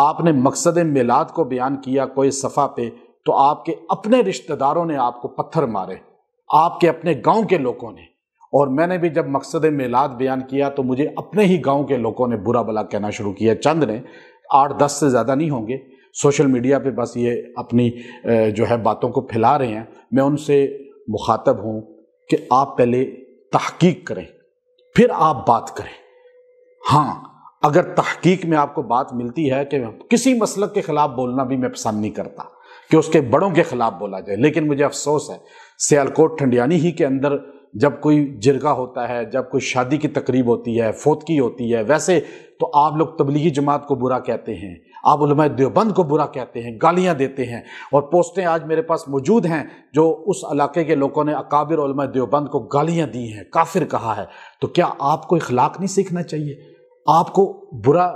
آپ نے مقصد میلاد کو بیان کیا کوئی صفحہ پہ تو آپ کے اپنے رشتہ داروں نے آپ کو پتھر مارے، آپ کے اپنے گاؤں کے لوگوں نے، اور میں نے بھی جب مقصد میلاد بیان کیا تو مجھے اپنے ہی گاؤں کے لوگوں نے برا بھلا کہنا شروع کیا، چند نے، 8-10 سے زیادہ نہیں ہوں گے، سوشل میڈیا پہ بس یہ اپنی جو ہے باتوں کو پھیلا رہے ہیں۔ میں ان سے مخاطب ہوں کہ آپ پہلے تحقیق کریں پھر آپ بات کریں۔ ہاں، اگر تحقیق میں آپ کو بات ملتی ہے کہ کسی مسلک کے خلاف بولنا بھی میں پسند نہیں کرتا کہ اس کے بڑوں کے خلاف بولا جائے، لیکن مجھے افسوس ہے سیالکوٹ ٹھنڈیانی ہی کے اندر جب کوئی جرگہ ہوتا ہے، جب کوئی شادی کی تقریب ہوتی ہے، فوتگی ہوتی ہے، ویسے تو آپ لوگ تبلیغی جماعت کو برا کہتے ہیں، آپ علماء دیوبند کو برا کہتے ہیں، گالیاں دیتے ہیں، اور پوسٹیں آج میرے پاس موجود ہیں جو اس علاقے کے لوگوں نے اکابر علماء دیوبند کو گالیاں دی ہیں، کافر کہا ہے۔ تو کیا آپ کو اخلاق نہیں سیکھنا چاہیے؟ آپ کو برا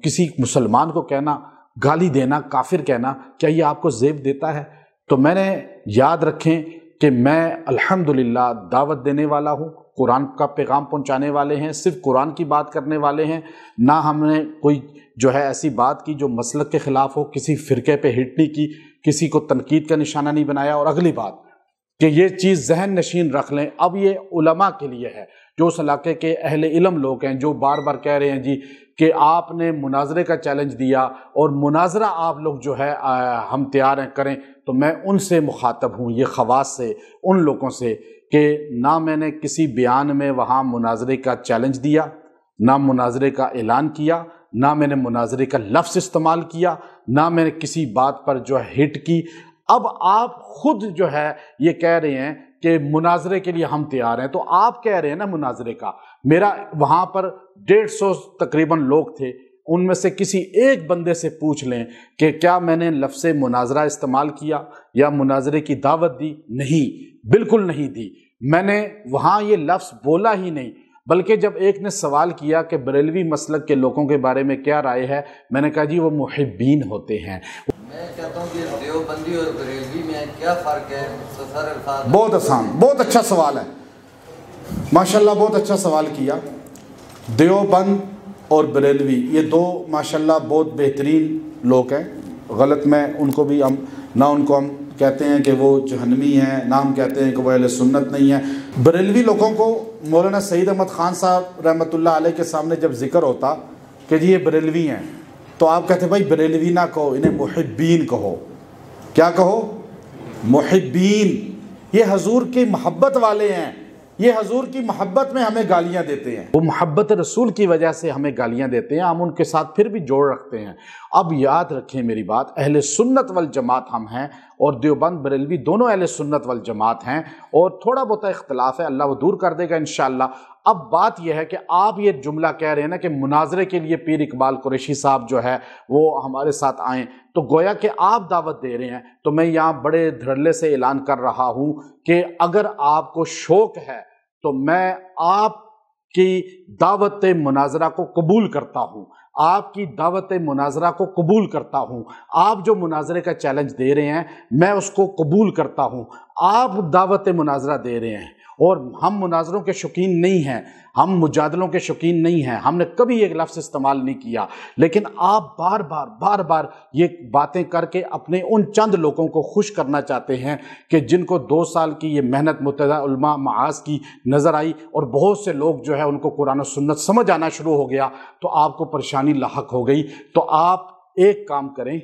کسی مسلمان کو کہنا، گالی دینا، کافر کہنا، کیا یہ آپ کو زیب دیتا ہے؟ تو میں نے یاد رکھیں کہ میں الحمدللہ دعوت دینے والا ہوں، قرآن کا پیغام پہنچانے والے ہیں، صرف قرآن کی بات کرنے والے ہیں، نہ ہم نے کوئی جو ہے ایسی بات کی جو مسلک کے خلاف ہو، کسی فرقے پہ ہٹ نہیں کی، کسی کو تنقید کا نشانہ نہیں بنایا۔ اور اگلی بات کہ یہ چیز ذہن نشین رکھ لیں، اب یہ علماء کے لیے ہے، جو اس علاقے کے اہل علم لوگ ہیں، جو بار بار کہہ رہے ہیں جی کہ آپ نے مناظرے کا چیلنج دیا اور مناظرہ آپ لوگ جو ہے ہم تیار ہیں کریں، تو میں ان سے مخاطب ہوں، یہ خواص سے، ان لوگوں سے، کہ نہ میں نے کسی بیان میں وہاں مناظرے کا چیلنج دیا، نہ مناظرے کا اعلان کیا، نہ میں نے مناظرے کا لفظ استعمال کیا، نہ میں نے کسی بات پر جو ہے ہٹ کی۔ اب آپ خود جو ہے یہ کہہ رہے ہیں کہ مناظرے کے لیے ہم تیار ہیں، تو آپ کہہ رہے ہیں نا مناظرے کا، میرا وہاں پر 150 تقریباً لوگ تھے، ان میں سے کسی ایک بندے سے پوچھ لیں کہ کیا میں نے لفظ مناظرہ استعمال کیا یا مناظرے کی دعوت دی؟ نہیں، بالکل نہیں دی، میں نے وہاں یہ لفظ بولا ہی نہیں۔ بلکہ جب ایک نے سوال کیا کہ بریلوی مسلک کے لوگوں کے بارے میں کیا رائے ہے، میں نے کہا جی وہ محبین ہوتے ہیں۔ میں کہتا ہوں کہ دیوبندی اور بریلوی میں کیا فرق ہے؟ مختصر الفاظ۔ بہت آسان، بہت اچھا سوال ہے، ماشاءاللہ بہت اچھا سوال کیا۔ دیوبند اور بریلوی یہ دو ماشاءاللہ بہت بہترین لوگ ہیں، غلط میں ان کو بھی ہم نہ ان کو ہم کہتے ہیں کہ وہ جہنمی ہیں، نہ ہم کہتے ہیں کہ وہ اہل سنت نہیں ہیں۔ بریلوی لوگوں کو مولانا سعید احمد خان صاحب رحمۃ اللہ علیہ کے سامنے جب ذکر ہوتا کہ جی یہ بریلوی ہیں، تو آپ کہتے ہیں بھائی بریلوی نہ کہو، انہیں محبین کہو۔ کیا کہو؟ محبین۔ یہ حضور کی محبت والے ہیں، یہ حضور کی محبت میں ہمیں گالیاں دیتے ہیں، وہ محبت رسول کی وجہ سے ہمیں گالیاں دیتے ہیں، ہم ان کے ساتھ پھر بھی جوڑ رکھتے ہیں۔ اب یاد رکھیں میری بات، اہل سنت والجماعت ہم ہیں، اور دیوبند بریلوی دونوں اہل سنت والجماعت ہیں، اور تھوڑا بہت اختلاف ہے، اللہ وہ دور کر دے گا انشاءاللہ۔ اب بات یہ ہے کہ آپ یہ جملہ کہہ رہے ہیں نا کہ مناظرے کے لیے پیر اقبال قریشی صاحب جو ہے وہ ہمارے ساتھ آئیں، تو گویا کہ آپ دعوت دے رہے ہیں۔ تو میں یہاں بڑے دھڑلے سے اعلان کر رہا ہوں کہ اگر آپ کو شوق ہے تو میں آپ کی دعوت مناظرہ کو قبول کرتا ہوں، آپ کی دعوت مناظرہ کو قبول کرتا ہوں، آپ جو مناظرے کا چیلنج دے رہے ہیں میں اس کو قبول کرتا ہوں، آپ دعوت مناظرہ دے رہے ہیں، اور ہم مناظروں کے شوقین نہیں ہیں، ہم مجادلوں کے شوقین نہیں ہیں، ہم نے کبھی ایک لفظ استعمال نہیں کیا، لیکن آپ بار بار یہ باتیں کر کے اپنے ان چند لوگوں کو خوش کرنا چاہتے ہیں کہ جن کو 2 سال کی یہ محنت متحدہ علماء معاذ کی نظر آئی، اور بہت سے لوگ جو ہے ان کو قرآن و سنت سمجھ آنا شروع ہو گیا، تو آپ کو پریشانی لاحق ہو گئی۔ تو آپ ایک کام کریں،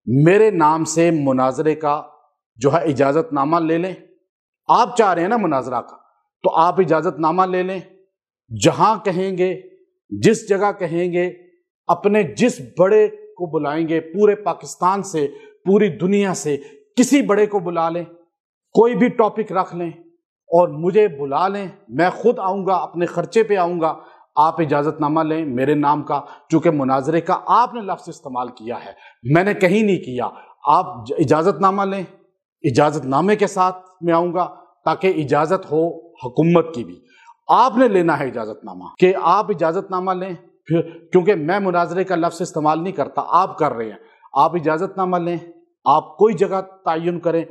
میرے نام سے مناظرے کا جو ہے اجازت نامہ لے لیں۔ آپ چاہ رہے ہیں نا مناظرہ کا، تو آپ اجازت نامہ لے لیں، جہاں کہیں گے، جس جگہ کہیں گے، اپنے جس بڑے کو بلائیں گے، پورے پاکستان سے، پوری دنیا سے کسی بڑے کو بلا لیں، کوئی بھی ٹاپک رکھ لیں اور مجھے بلا لیں، میں خود آؤں گا، اپنے خرچے پہ آؤں گا، آپ اجازت نامہ لیں میرے نام کا، چونکہ مناظرے کا آپ نے لفظ استعمال کیا ہے، میں نے کہیں نہیں کیا۔ آپ اجازت نامہ لیں، اجازت نامے کے ساتھ میں آؤں گا، تاکہ اجازت ہو حکومت کی بھی۔ آپ نے لینا ہے اجازت نامہ، کہ آپ اجازت نامہ لیں، پھر کیونکہ میں مناظرے کا لفظ استعمال نہیں کرتا، آپ کر رہے ہیں، آپ اجازت نامہ لیں، آپ کوئی جگہ تعین کریں،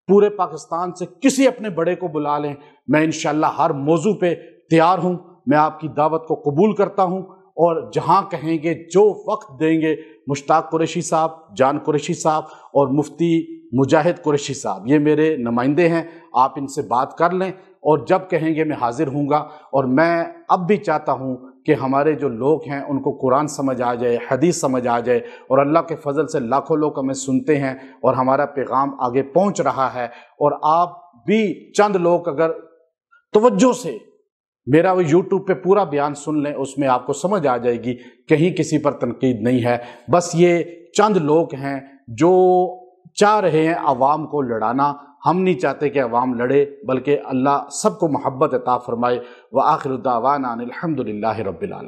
پورے پاکستان سے کسی اپنے بڑے کو بلا لیں، میں انشاءاللہ ہر موضوع پہ تیار ہوں، میں آپ کی دعوت کو قبول کرتا ہوں، اور جہاں کہیں گے جو وقت دیں گے مشتاق قریشی صاحب، جان قریشی صاحب اور مفتی مجاہد قریشی صاحب، یہ میرے نمائندے ہیں، آپ ان سے بات کر لیں اور جب کہیں گے میں حاضر ہوں گا۔ اور میں اب بھی چاہتا ہوں کہ ہمارے جو لوگ ہیں ان کو قرآن سمجھ آ جائے، حدیث سمجھ آ جائے، اور اللہ کے فضل سے لاکھوں لوگ ہمیں سنتے ہیں اور ہمارا پیغام آگے پہنچ رہا ہے۔ اور آپ بھی چند لوگ اگر توجہ سے میرا وہ یوٹیوب پہ پورا بیان سن لیں، اس میں آپ کو سمجھ آ جائے گی، کہیں کسی پر تنقید نہیں ہے، بس یہ چند لوگ ہیں جو چاہ رہے ہیں عوام کو لڑانا۔ ہم نہیں چاہتے کہ عوام لڑے، بلکہ اللہ سب کو محبت عطا فرمائے۔ وآخر دعوانا الحمدللہ رب العالمین۔